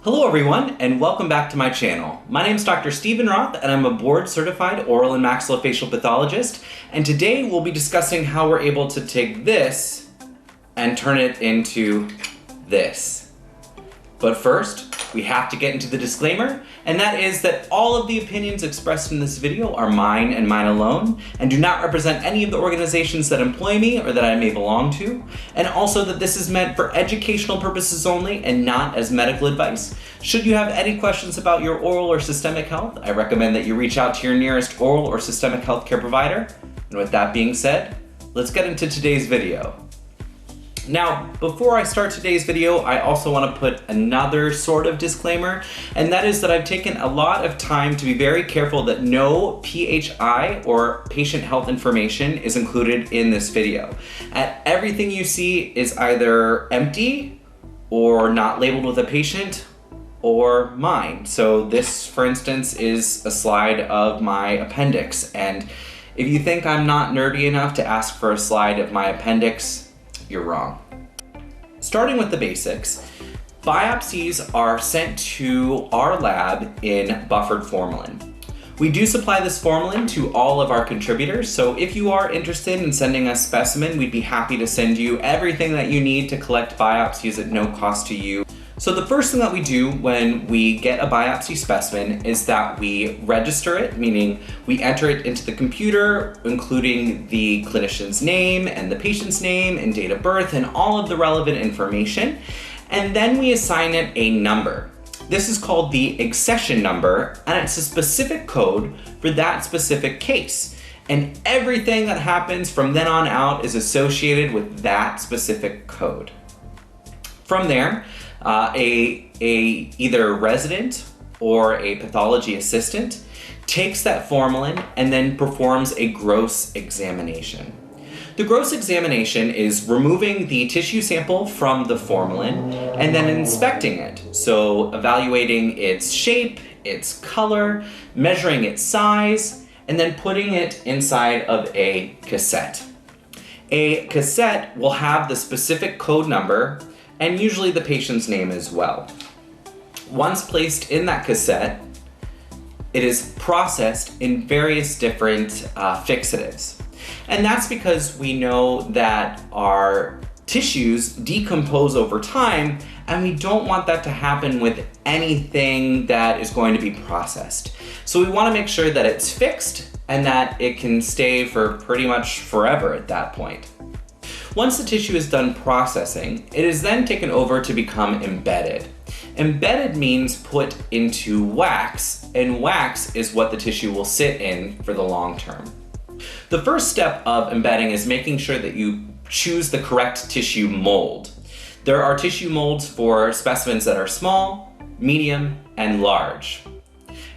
Hello everyone, and welcome back to my channel. My name is Dr. Stephen Roth, and I'm a board-certified oral and maxillofacial pathologist, and today we'll be discussing how we're able to take this and turn it into this. But first, we have to get into the disclaimer, and that is that all of the opinions expressed in this video are mine and mine alone, and do not represent any of the organizations that employ me or that I may belong to, and also that this is meant for educational purposes only and not as medical advice. Should you have any questions about your oral or systemic health, I recommend that you reach out to your nearest oral or systemic healthcare provider. And with that being said, let's get into today's video. Now, before I start today's video, I also want to put another sort of disclaimer, and that is that I've taken a lot of time to be very careful that no PHI or patient health information is included in this video. Everything you see is either empty or not labeled with a patient or mine. So this, for instance, is a slide of my appendix, and if you think I'm not nerdy enough to ask for a slide of my appendix, you're wrong. Starting with the basics, biopsies are sent to our lab in buffered formalin. We do supply this formalin to all of our contributors, so if you are interested in sending us specimen, we'd be happy to send you everything that you need to collect biopsies at no cost to you. So the first thing that we do when we get a biopsy specimen is that we register it, meaning we enter it into the computer, including the clinician's name and the patient's name and date of birth and all of the relevant information, and then we assign it a number. This is called the accession number, and it's a specific code for that specific case. And everything that happens from then on out is associated with that specific code. From there, either a resident or a pathology assistant takes that formalin and then performs a gross examination. The gross examination is removing the tissue sample from the formalin and then inspecting it. So evaluating its shape, its color, measuring its size, and then putting it inside of a cassette. A cassette will have the specific code number and usually the patient's name as well. Once placed in that cassette, it is processed in various different fixatives. And that's because we know that our tissues decompose over time, and we don't want that to happen with anything that is going to be processed. So we want to make sure that it's fixed and that it can stay for pretty much forever at that point. Once the tissue is done processing, it is then taken over to become embedded. Embedded means put into wax, and wax is what the tissue will sit in for the long term. The first step of embedding is making sure that you choose the correct tissue mold. There are tissue molds for specimens that are small, medium, and large.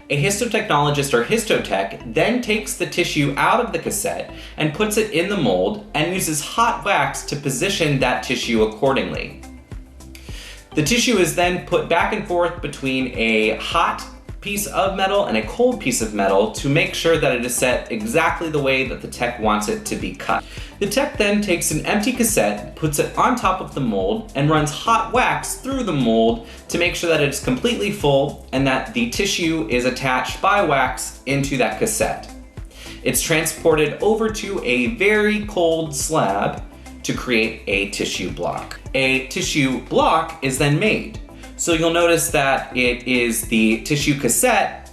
A histotechnologist or histotech then takes the tissue out of the cassette and puts it in the mold and uses hot wax to position that tissue accordingly. The tissue is then put back and forth between a hot piece of metal and a cold piece of metal to make sure that it is set exactly the way that the tech wants it to be cut. The tech then takes an empty cassette, puts it on top of the mold, and runs hot wax through the mold to make sure that it's completely full and that the tissue is attached by wax into that cassette. It's transported over to a very cold slab to create a tissue block. A tissue block is then made. So you'll notice that it is the tissue cassette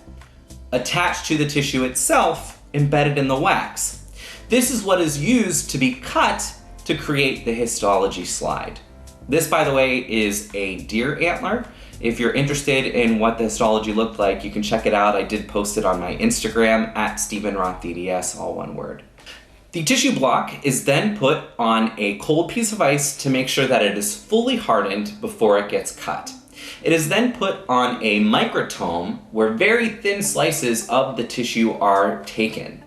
attached to the tissue itself, embedded in the wax. This is what is used to be cut to create the histology slide. This, by the way, is a deer antler. If you're interested in what the histology looked like, you can check it out. I did post it on my Instagram at StephenRothDDS, all one word. The tissue block is then put on a cold piece of ice to make sure that it is fully hardened before it gets cut. It is then put on a microtome where very thin slices of the tissue are taken.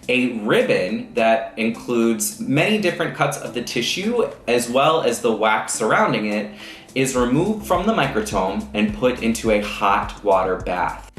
A ribbon that includes many different cuts of the tissue as well as the wax surrounding it is removed from the microtome and put into a hot water bath.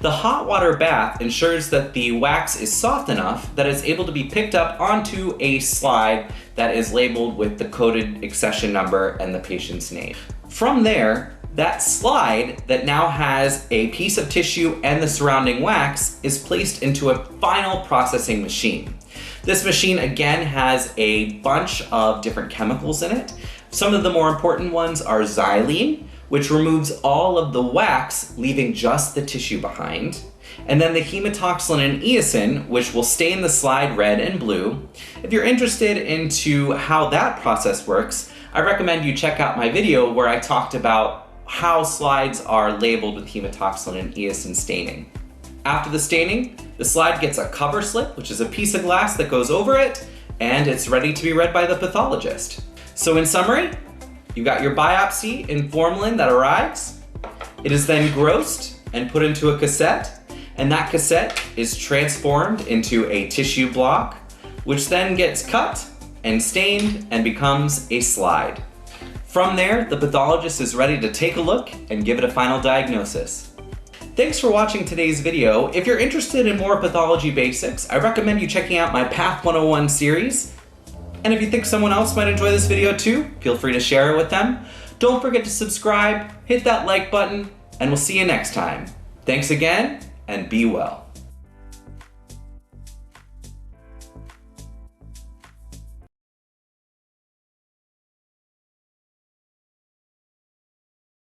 The hot water bath ensures that the wax is soft enough that it's able to be picked up onto a slide that is labeled with the coded accession number and the patient's name. From there, that slide that now has a piece of tissue and the surrounding wax is placed into a final processing machine. This machine again has a bunch of different chemicals in it. Some of the more important ones are xylene, which removes all of the wax, leaving just the tissue behind. And then the hematoxylin and eosin, which will stain the slide red and blue. If you're interested into how that process works, I recommend you check out my video where I talked about how slides are labeled with hematoxylin and eosin staining. After the staining, the slide gets a cover slip, which is a piece of glass that goes over it, and it's ready to be read by the pathologist. So in summary, you've got your biopsy in formalin that arrives. It is then grossed and put into a cassette, and that cassette is transformed into a tissue block, which then gets cut and stained and becomes a slide. From there, the pathologist is ready to take a look and give it a final diagnosis. Thanks for watching today's video. If you're interested in more pathology basics, I recommend you checking out my Path101 series. And if you think someone else might enjoy this video too, feel free to share it with them. Don't forget to subscribe, hit that like button, and we'll see you next time. Thanks again, and be well.